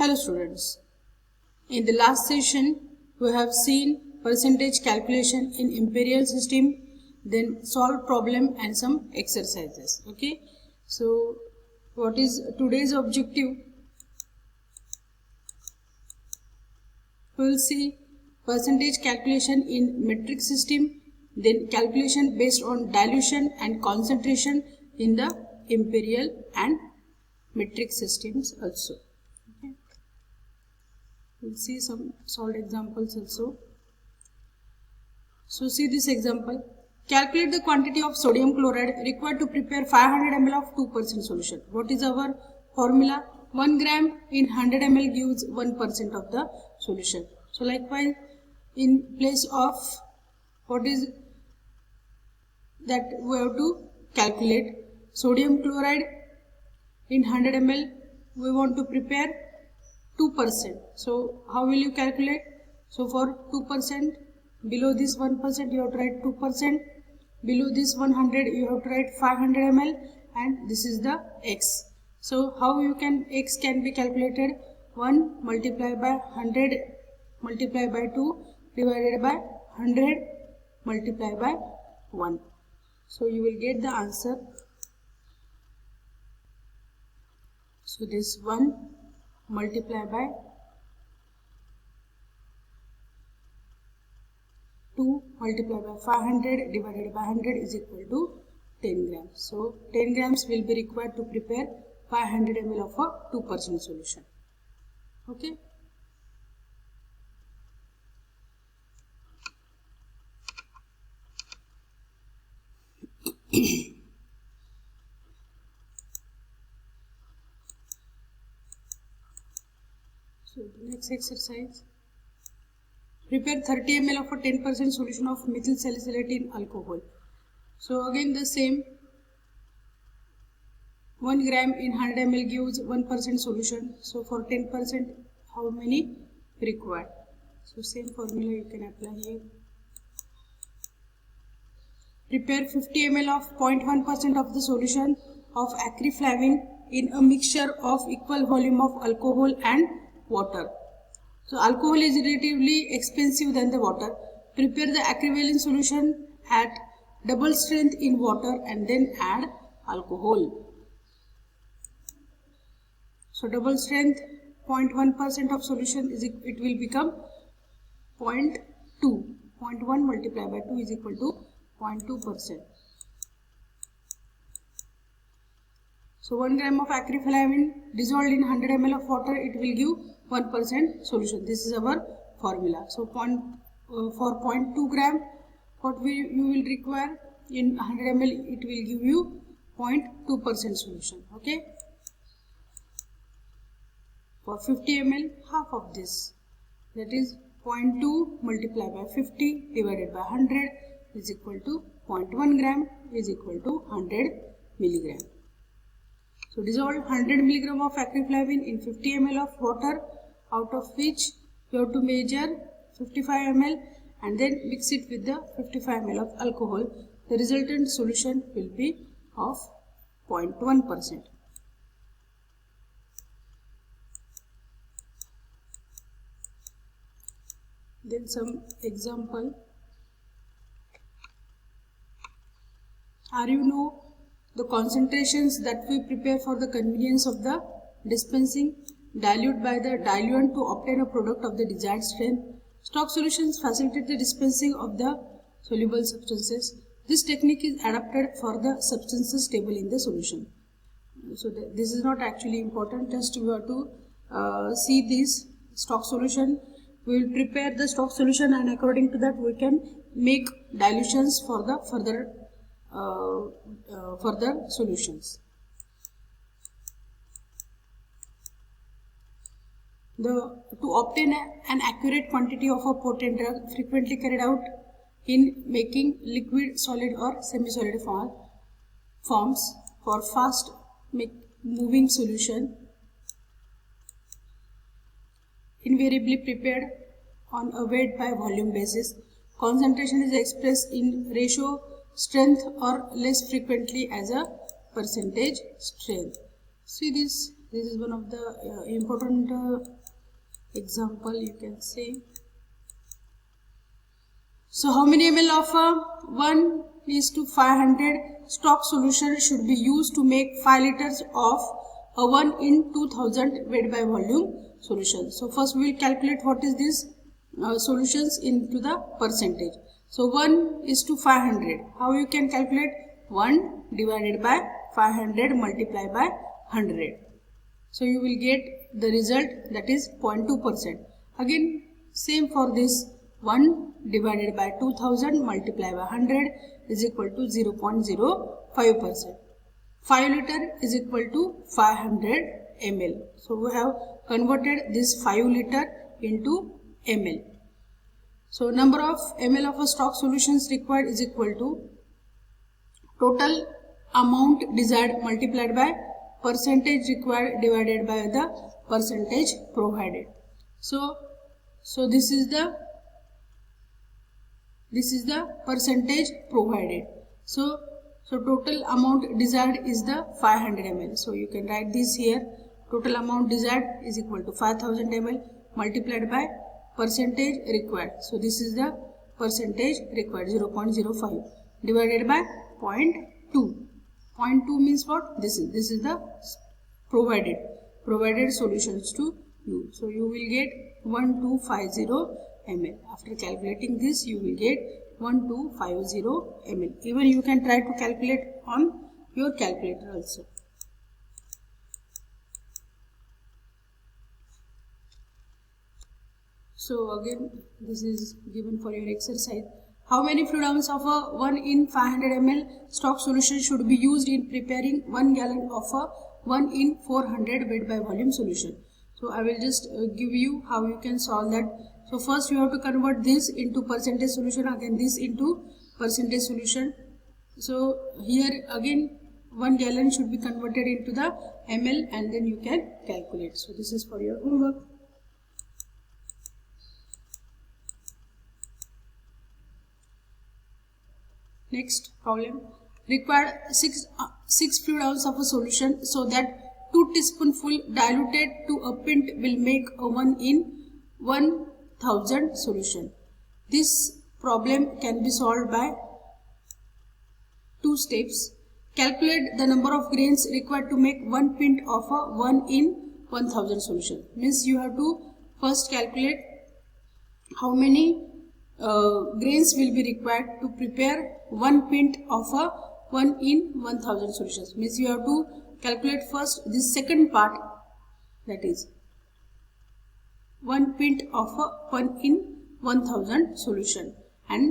Hello students, in the last session we have seen percentage calculation in imperial system, then solve problem and some exercises. Okay, so what is today's objective? We will see percentage calculation in metric system, then calculation based on dilution and concentration in the imperial and metric systems also. We'll see some solved examples also. So see this example. Calculate the quantity of sodium chloride required to prepare 500 ml of 2% solution. What is our formula? 1 gram in 100 ml gives 1% of the solution. So likewise, in place of what is that, we have to calculate sodium chloride in 100 ml. We want to prepare 2%. So how will you calculate? So for 2%, below this 1% you have to write 2%, below this 100 you have to write 500 ml, and this is the x. So how you can, x can be calculated? 1 multiplied by 100 multiplied by 2 divided by 100 multiplied by 1. So you will get the answer. So this 1 multiply by 2 multiply by 500 divided by 100 is equal to 10 grams. So 10 grams will be required to prepare 500 ml of a 2% solution. Okay. So the next exercise, prepare 30 ml of a 10% solution of methyl salicylate in alcohol. So again the same, 1 gram in 100 ml gives 1% solution. So for 10% how many required? So same formula you can apply here. Prepare 50 ml of 0.1% of the solution of acryflavin in a mixture of equal volume of alcohol and water. So alcohol is relatively expensive than the water. Prepare the equivalent solution at double strength in water and then add alcohol. So double strength 0.1% of solution is, it will become 0.2. 0.1 multiplied by 2 is equal to 0.2%. So 1 gram of acryflavin dissolved in 100 ml of water, it will give 1% solution. This is our formula. So for 0.2 gram, what you will require in 100 ml, it will give you 0.2% solution. Okay. For 50 ml, half of this, that is 0.2 multiplied by 50 divided by 100 is equal to 0.1 gram is equal to 100 milligram. So dissolve 100 milligram of acryflavin in 50 ml of water, out of which you have to measure 55 ml and then mix it with the 55 ml of alcohol. The resultant solution will be of 0.1%. Then some example. Are you know the concentrations that we prepare for the convenience of the dispensing? Dilute by the diluent to obtain a product of the desired strength. Stock solutions facilitate the dispensing of the soluble substances. This technique is adapted for the substances stable in the solution. So this is not actually important, just we have to see this stock solution. We will prepare the stock solution and according to that we can make dilutions for the further solutions. To obtain an accurate quantity of a potent drug frequently carried out in making liquid, solid or semi-solid forms for fast moving solution, invariably prepared on a weight by volume basis. Concentration is expressed in ratio strength or less frequently as a percentage strength. See this This is one of the important example you can say. So how many ml of 1:500 stock solution should be used to make 5 liters of a 1:2000 weight by volume solution? So first we will calculate what is this solutions into the percentage. So 1:500. How you can calculate? 1 divided by 500 multiplied by 100. So you will get the result, that is 0.2%. Again same for this, 1 divided by 2000 multiplied by 100 is equal to 0.05%. 5 liter is equal to 500 ml. So we have converted this 5 liter into ml. So number of ml of a stock solutions required is equal to total amount desired multiplied by percentage required divided by the percentage provided. So this is the percentage provided. So total amount desired is the 500 ml. So you can write this here. Total amount desired is equal to 5000 ml multiplied by percentage required. So this is the percentage required, 0.05 divided by 0.2. 0.2 means what? This is the provided solutions to you. So you will get 1250 ml. After calculating this, you will get 1250 ml. Even you can try to calculate on your calculator also. So again, this is given for your exercise. How many fluid ounce of a 1:500 ml stock solution should be used in preparing 1 gallon of a 1:400 weight by volume solution? So I will just give you how you can solve that. So first you have to convert this into percentage solution, again this into percentage solution. So here again 1 gallon should be converted into the ml and then you can calculate. So this is for your homework. Next problem. Required 6 fluid ounce of a solution so that 2 teaspoonful diluted to a pint will make a 1:1000 solution. This problem can be solved by 2 steps. Calculate the number of grains required to make 1 pint of a 1:1000 solution. Means you have to first calculate how many grains will be required to prepare 1 pint of a 1:1000 solutions. Means you have to calculate first this second part, that is 1 pint of a 1:1000 solution, and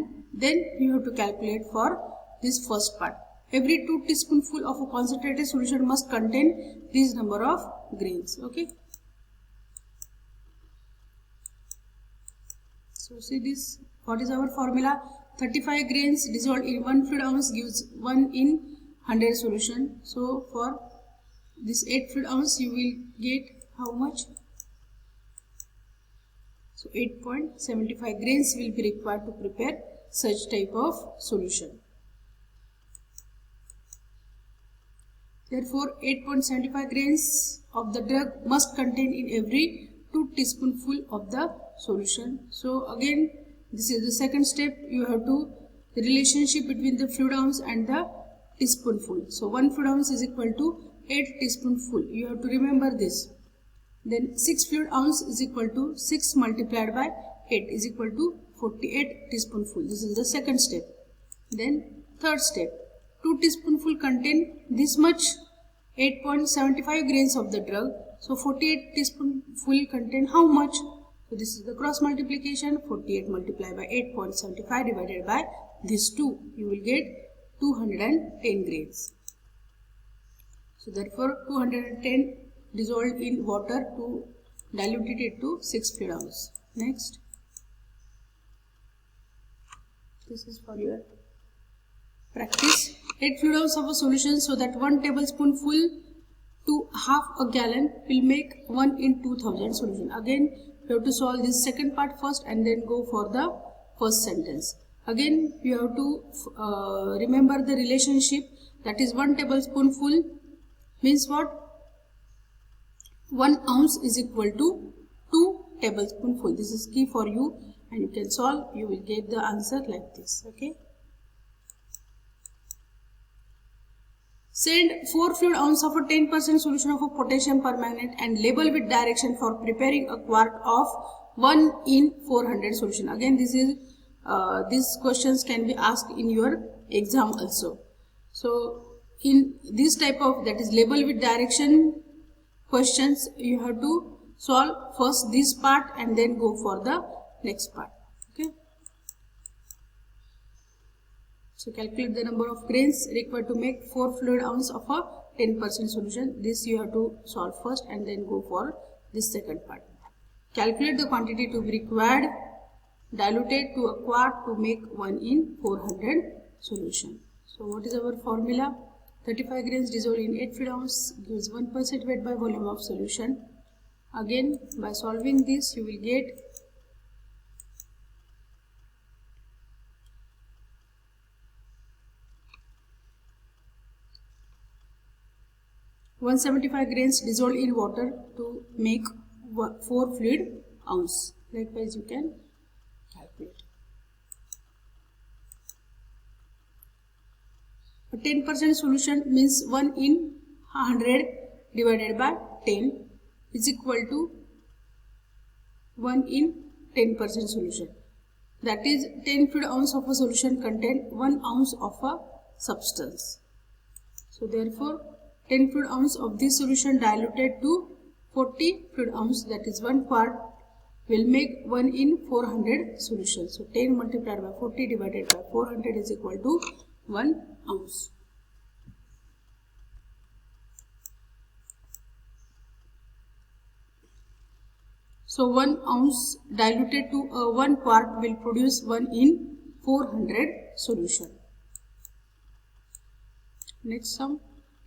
then you have to calculate for this first part. Every 2 teaspoonful of a concentrated solution must contain this number of grains. Okay. So see this. What is our formula? 35 grains dissolved in 1 fluid ounce gives 1:100 solution. So for this 8 fluid ounce you will get how much? So 8.75 grains will be required to prepare such type of solution. Therefore 8.75 grains of the drug must contain in every 2 teaspoonful of the solution. So again this is the second step. You have to the relationship between the fluid ounce and the teaspoonful. So 1 fluid ounce is equal to 8 teaspoonful. You have to remember this. Then 6 fluid ounce is equal to 6 multiplied by 8 is equal to 48 teaspoonful. This is the second step. Then third step. 2 teaspoonful contain this much 8.75 grains of the drug. So 48 teaspoonful contain how much? So this is the cross multiplication. 48 multiplied by 8.75 divided by this 2. You will get 210 grains. So therefore 210 dissolved in water to dilute it to 6 fluid ounce. Next. This is for your practice. 8 fluid ounce of a solution so that 1 tablespoonful to half a gallon will make 1:2000 solution. Again you have to solve this second part first and then go for the first sentence. Again you have to remember the relationship, that is 1 tablespoonful means what? 1 ounce is equal to 2 tablespoonful. This is key for you, and you can solve. You will get the answer like this. Okay. Send 4 fluid ounce of a 10% solution of a potassium permanganate and label with direction for preparing a quart of 1 in 400 solution. Again, these questions can be asked in your exam also. So in this type of, that is label with direction questions, you have to solve first this part and then go for the next part. Okay. So calculate the number of grains required to make 4 fluid ounce of a 10% solution. This you have to solve first and then go for this second part. Calculate the quantity to be required diluted to a quart to make 1 in 400 solution. So what is our formula? 35 grains dissolved in 8 fluid ounce gives 1% weight by volume of solution. Again, by solving this, you will get 175 grains dissolved in water to make 4 fluid ounce. Likewise, you can calculate. A 10% solution means 1 in 100 divided by 10 is equal to 1 in 10% solution. That is 10 fluid ounce of a solution contain 1 ounce of a substance. So therefore, 10 fluid ounce of this solution diluted to 40 fluid ounce, that is 1 quart, will make 1 in 400 solution. So 10 multiplied by 40 divided by 400 is equal to 1 ounce. So 1 ounce diluted to 1 quart will produce 1 in 400 solution. Next sum.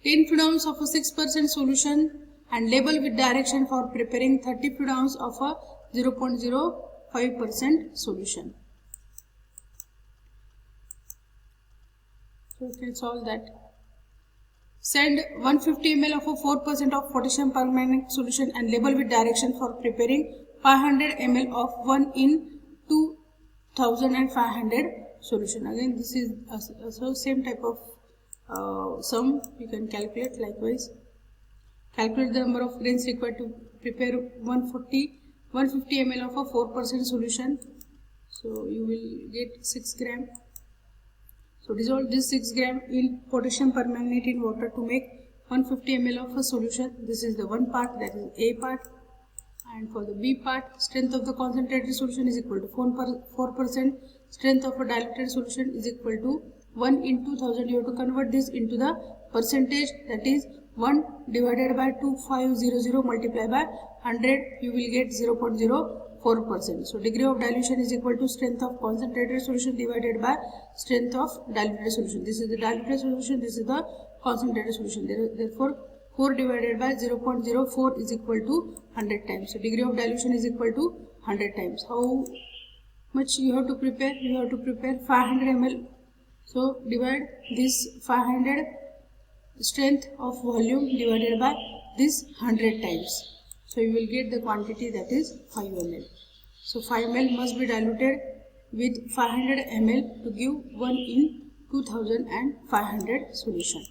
10 fluid ounce of a 6% solution and label with direction for preparing 30 fluid ounce of a 0.05% solution. So you can solve that. Send 150 ml of a 4% of potassium permanganate solution and label with direction for preparing 500 ml of 1 in 2500 solution. Again, this is also same type of sum you can calculate. Likewise, calculate the number of grains required to prepare 150 ml of a 4% solution. So you will get 6 gram. So dissolve this 6 gram in potassium permanganate in water to make 150 ml of a solution. This is the one part, that is A part. And for the B part, strength of the concentrated solution is equal to 4%. Strength of a diluted solution is equal to 1 in 2000. You have to convert this into the percentage, that is 1 divided by 2500 multiplied by 100. You will get 0.04%. So degree of dilution is equal to strength of concentrated solution divided by strength of diluted solution. This is the diluted solution, this is the concentrated solution. Therefore, 4 divided by 0.04 is equal to 100 times. So degree of dilution is equal to 100 times. How much you have to prepare? You have to prepare 500 ml. So divide this 500 strength of volume divided by this 100 times. So you will get the quantity, that is 5 ml. So 5 ml must be diluted with 500 ml to give 1 in 2500 solution.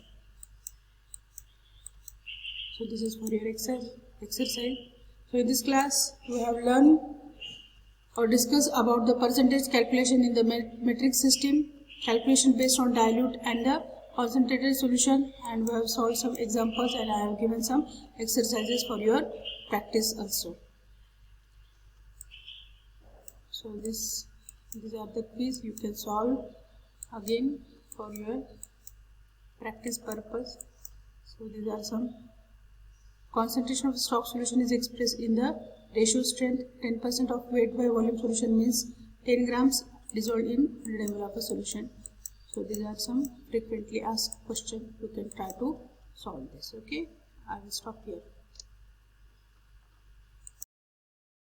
So this is for your exercise. So in this class we have learned or discussed about the percentage calculation in the metric system, calculation based on dilute and the concentrated solution, and we have solved some examples and I have given some exercises for your practice also. So these are the quiz you can solve again for your practice purpose. So these are some. Concentration of stock solution is expressed in the ratio strength. 10% of weight by volume solution means 10 grams dissolved in 100 ml of a solution. So these are some frequently asked questions. You can try to solve this. Okay, I will stop here.